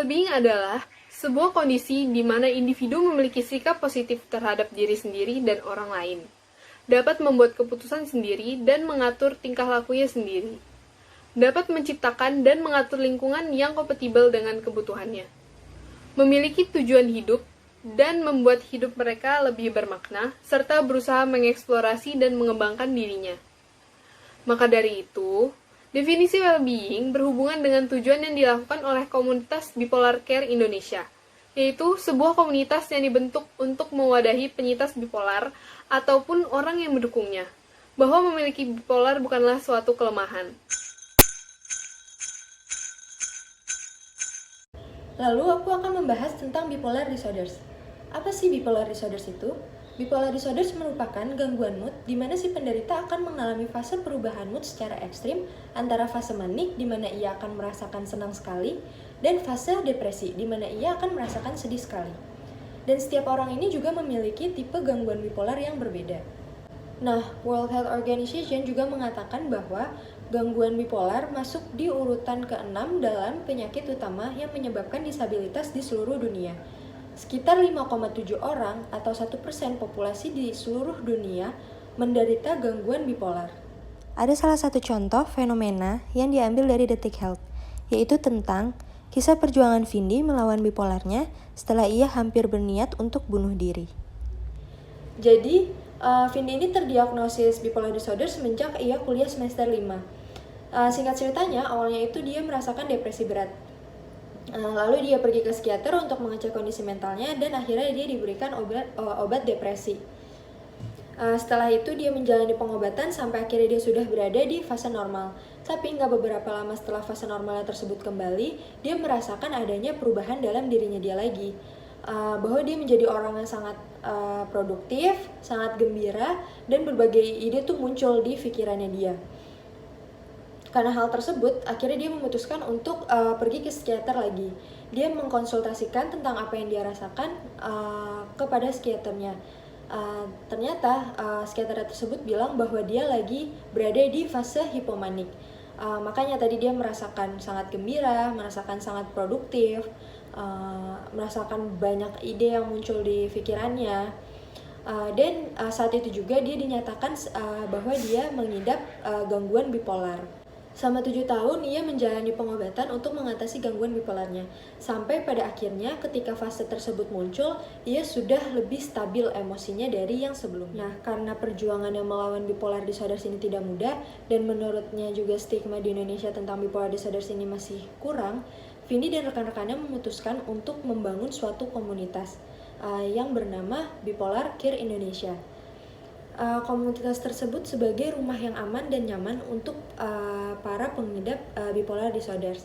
Well-being adalah sebuah kondisi di mana individu memiliki sikap positif terhadap diri sendiri dan orang lain, dapat membuat keputusan sendiri dan mengatur tingkah lakunya sendiri, dapat menciptakan dan mengatur lingkungan yang kompatibel dengan kebutuhannya, memiliki tujuan hidup, dan membuat hidup mereka lebih bermakna, serta berusaha mengeksplorasi dan mengembangkan dirinya. Maka dari itu, definisi well-being berhubungan dengan tujuan yang dilakukan oleh komunitas Bipolar Care Indonesia, yaitu sebuah komunitas yang dibentuk untuk mewadahi penyintas bipolar ataupun orang yang mendukungnya, bahwa memiliki bipolar bukanlah suatu kelemahan. Lalu aku akan membahas tentang bipolar disorders. Apa sih bipolar disorders itu? Bipolar disorders merupakan gangguan mood di mana si penderita akan mengalami fase perubahan mood secara ekstrim antara fase manik di mana ia akan merasakan senang sekali dan fase depresi di mana ia akan merasakan sedih sekali. Dan setiap orang ini juga memiliki tipe gangguan bipolar yang berbeda. Nah, World Health Organization juga mengatakan bahwa gangguan bipolar masuk di urutan ke-6 dalam penyakit utama yang menyebabkan disabilitas di seluruh dunia. Sekitar 5,7 orang atau 1% populasi di seluruh dunia menderita gangguan bipolar. Ada salah satu contoh fenomena yang diambil dari Detik Health, yaitu tentang kisah perjuangan Vindi melawan bipolarnya setelah ia hampir berniat untuk bunuh diri. Jadi, Vindi ini terdiagnosis bipolar disorder semenjak ia kuliah semester 5. Singkat ceritanya, awalnya itu dia merasakan depresi berat. Lalu dia pergi ke psikiater untuk mengecek kondisi mentalnya dan akhirnya dia diberikan obat depresi. Setelah itu dia menjalani pengobatan sampai akhirnya dia sudah berada di fase normal. Tapi nggak beberapa lama setelah fase normalnya tersebut kembali, dia merasakan adanya perubahan dalam dirinya dia lagi. Bahwa dia menjadi orang yang sangat produktif, sangat gembira, dan berbagai ide tuh muncul di pikirannya dia. Karena hal tersebut, akhirnya dia memutuskan untuk pergi ke psikiater lagi. Dia mengkonsultasikan tentang apa yang dia rasakan kepada psikiaternya. Ternyata psikiater tersebut bilang bahwa dia lagi berada di fase hipomanik. Makanya tadi dia merasakan sangat gembira, merasakan sangat produktif, merasakan banyak ide yang muncul di pikirannya. Dan saat itu juga dia dinyatakan bahwa dia mengidap gangguan bipolar. Selama 7 tahun, ia menjalani pengobatan untuk mengatasi gangguan bipolarnya. Sampai pada akhirnya ketika fase tersebut muncul, ia sudah lebih stabil emosinya dari yang sebelumnya. Nah, karena perjuangan yang melawan bipolar disorders ini tidak mudah, dan menurutnya juga stigma di Indonesia tentang bipolar disorders ini masih kurang, Vindi dan rekan-rekannya memutuskan untuk membangun suatu komunitas yang bernama Bipolar Care Indonesia. Komunitas tersebut sebagai rumah yang aman dan nyaman untuk para pengidap bipolar disorders.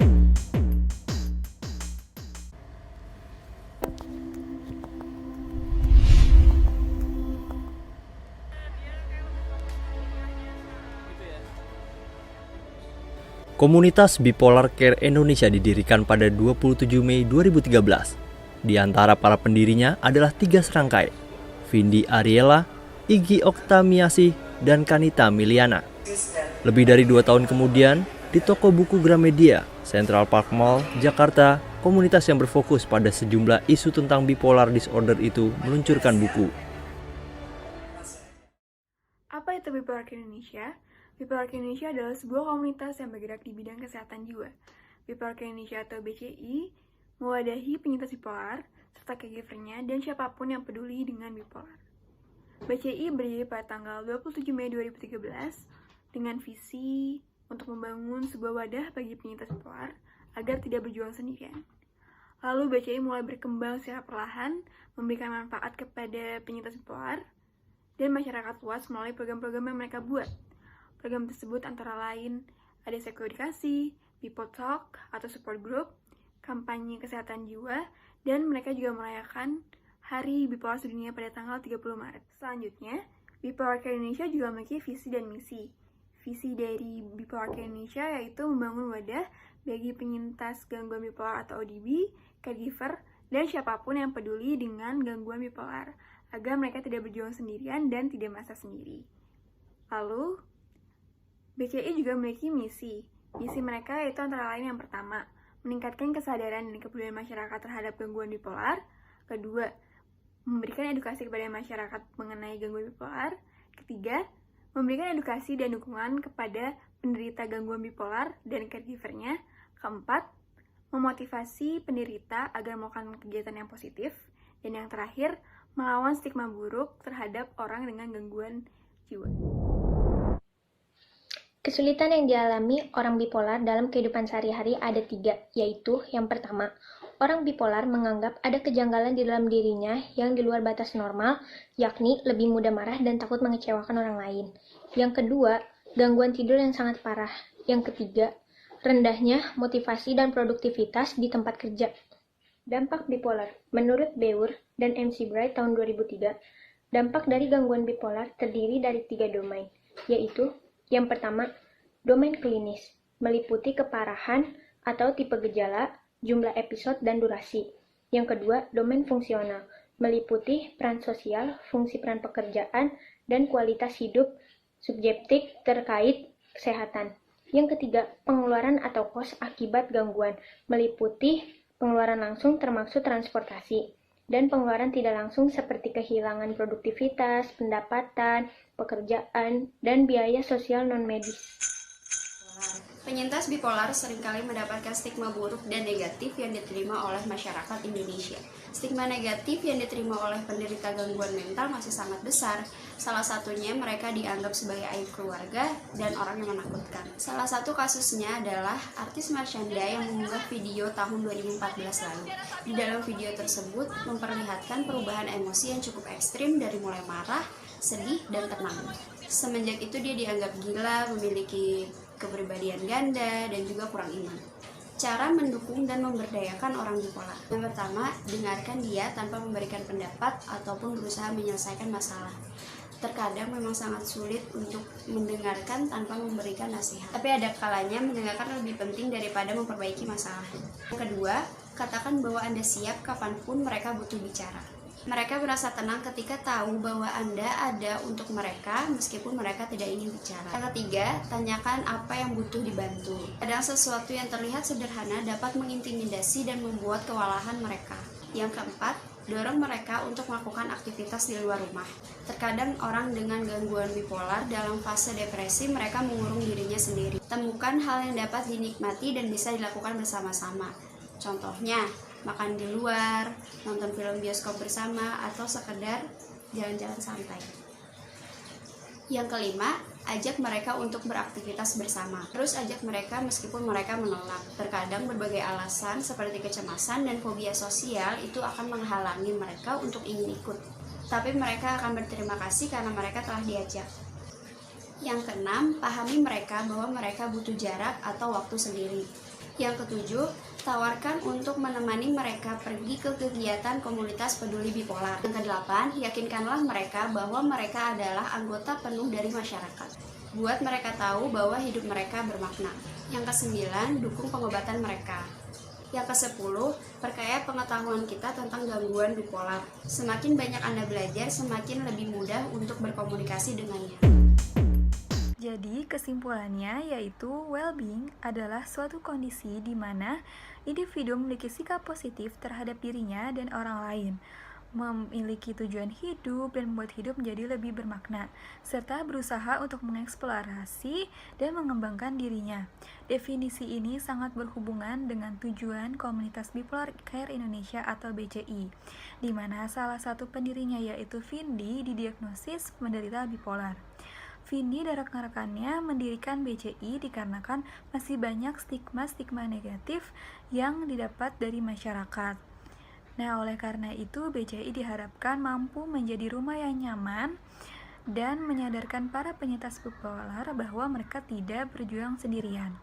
Komunitas Bipolar Care Indonesia didirikan pada 27 Mei 2013. Di antara para pendirinya adalah 3 serangkai, Vindi Ariela, Iggy Oktamiasih, dan Kanita Miliana. Lebih dari 2 tahun kemudian, di toko buku Gramedia, Central Park Mall, Jakarta, komunitas yang berfokus pada sejumlah isu tentang bipolar disorder itu meluncurkan buku. Apa itu Bipolar Care Indonesia? Bipolar Care Indonesia adalah sebuah komunitas yang bergerak di bidang kesehatan jiwa. Bipolar Care Indonesia atau BCI mewadahi penyintas bipolar, serta caregivernya, dan siapapun yang peduli dengan bipolar. BCI berdiri pada tanggal 27 Mei 2013 dengan visi untuk membangun sebuah wadah bagi penyintas bipolar agar tidak berjuang sendirian. Lalu BCI mulai berkembang secara perlahan, memberikan manfaat kepada penyintas bipolar dan masyarakat luas melalui program-program yang mereka buat. Program tersebut antara lain ada psikoedukasi, Bipo Talk atau support group, kampanye kesehatan jiwa, dan mereka juga merayakan Hari Bipolar Sedunia pada tanggal 30 Maret. Selanjutnya, Bipolar Care Indonesia juga memiliki visi dan misi. Visi dari Bipolar Care Indonesia yaitu membangun wadah bagi penyintas gangguan bipolar atau ODB, caregiver, dan siapapun yang peduli dengan gangguan bipolar, agar mereka tidak berjuang sendirian dan tidak merasa sendiri. Lalu, BCI juga memiliki misi. Misi mereka yaitu antara lain yang pertama, meningkatkan kesadaran dan kepedulian masyarakat terhadap gangguan bipolar. Kedua, memberikan edukasi kepada masyarakat mengenai gangguan bipolar. Ketiga, memberikan edukasi dan dukungan kepada penderita gangguan bipolar dan caregiver-nya. Keempat, memotivasi penderita agar melakukan kegiatan yang positif. Dan yang terakhir, melawan stigma buruk terhadap orang dengan gangguan jiwa. Kesulitan yang dialami orang bipolar dalam kehidupan sehari-hari ada 3, yaitu yang pertama, orang bipolar menganggap ada kejanggalan di dalam dirinya yang di luar batas normal, yakni lebih mudah marah dan takut mengecewakan orang lain. Yang kedua, gangguan tidur yang sangat parah. Yang ketiga, rendahnya motivasi dan produktivitas di tempat kerja. Dampak bipolar. Menurut Beur dan MC Bright tahun 2003, dampak dari gangguan bipolar terdiri dari 3 domain, yaitu yang pertama, domain klinis, meliputi keparahan atau tipe gejala, jumlah episode, dan durasi. Yang kedua, domain fungsional, meliputi peran sosial, fungsi peran pekerjaan, dan kualitas hidup subjektif terkait kesehatan. Yang ketiga, pengeluaran atau kos akibat gangguan, meliputi pengeluaran langsung termasuk transportasi, dan pengeluaran tidak langsung seperti kehilangan produktivitas, pendapatan, pekerjaan, dan biaya sosial non-medis. Penyintas bipolar seringkali mendapatkan stigma buruk dan negatif yang diterima oleh masyarakat Indonesia. Stigma negatif yang diterima oleh penderita gangguan mental masih sangat besar. Salah satunya mereka dianggap sebagai aib keluarga dan orang yang menakutkan. Salah satu kasusnya adalah artis Marshanda yang mengunggah video tahun 2014 lalu. Di dalam video tersebut memperlihatkan perubahan emosi yang cukup ekstrim dari mulai marah, sedih, dan tenang. Semenjak itu dia dianggap gila, memiliki kepribadian ganda, dan juga kurang iman. Cara mendukung dan memberdayakan orang bipolar. Yang pertama, dengarkan dia tanpa memberikan pendapat ataupun berusaha menyelesaikan masalah. Terkadang memang sangat sulit untuk mendengarkan tanpa memberikan nasihat. Tapi ada kalanya mendengarkan lebih penting daripada memperbaiki masalah. Yang kedua, katakan bahwa Anda siap kapanpun mereka butuh bicara. Mereka merasa tenang ketika tahu bahwa Anda ada untuk mereka meskipun mereka tidak ingin bicara. Yang ketiga, tanyakan apa yang butuh dibantu. Kadang sesuatu yang terlihat sederhana dapat mengintimidasi dan membuat kewalahan mereka. Yang keempat, dorong mereka untuk melakukan aktivitas di luar rumah. Terkadang orang dengan gangguan bipolar dalam fase depresi mereka mengurung dirinya sendiri. Temukan hal yang dapat dinikmati dan bisa dilakukan bersama-sama. Contohnya, makan di luar, nonton film bioskop bersama, atau sekedar jalan-jalan santai. Yang kelima, ajak mereka untuk beraktivitas bersama. Terus ajak mereka meskipun mereka menolak. Terkadang berbagai alasan seperti kecemasan dan fobia sosial itu akan menghalangi mereka untuk ingin ikut. Tapi mereka akan berterima kasih karena mereka telah diajak. Yang keenam, pahami mereka bahwa mereka butuh jarak atau waktu sendiri. Yang ketujuh, tawarkan untuk menemani mereka pergi ke kegiatan komunitas peduli bipolar. Yang kedelapan, yakinkanlah mereka bahwa mereka adalah anggota penuh dari masyarakat. Buat mereka tahu bahwa hidup mereka bermakna. Yang kesembilan, dukung pengobatan mereka. Yang kesepuluh, perkaya pengetahuan kita tentang gangguan bipolar. Semakin banyak Anda belajar, semakin lebih mudah untuk berkomunikasi dengannya. Jadi, kesimpulannya yaitu well-being adalah suatu kondisi di mana individu memiliki sikap positif terhadap dirinya dan orang lain, memiliki tujuan hidup dan membuat hidup menjadi lebih bermakna, serta berusaha untuk mengeksplorasi dan mengembangkan dirinya. Definisi ini sangat berhubungan dengan tujuan Komunitas Bipolar Care Indonesia atau BCI, di mana salah satu pendirinya yaitu Vindi didiagnosis menderita bipolar. Vindi dan rekan-rekannya mendirikan BCI dikarenakan masih banyak stigma-stigma negatif yang didapat dari masyarakat. Nah, oleh karena itu BCI diharapkan mampu menjadi rumah yang nyaman dan menyadarkan para penyintas bipolar bahwa mereka tidak berjuang sendirian.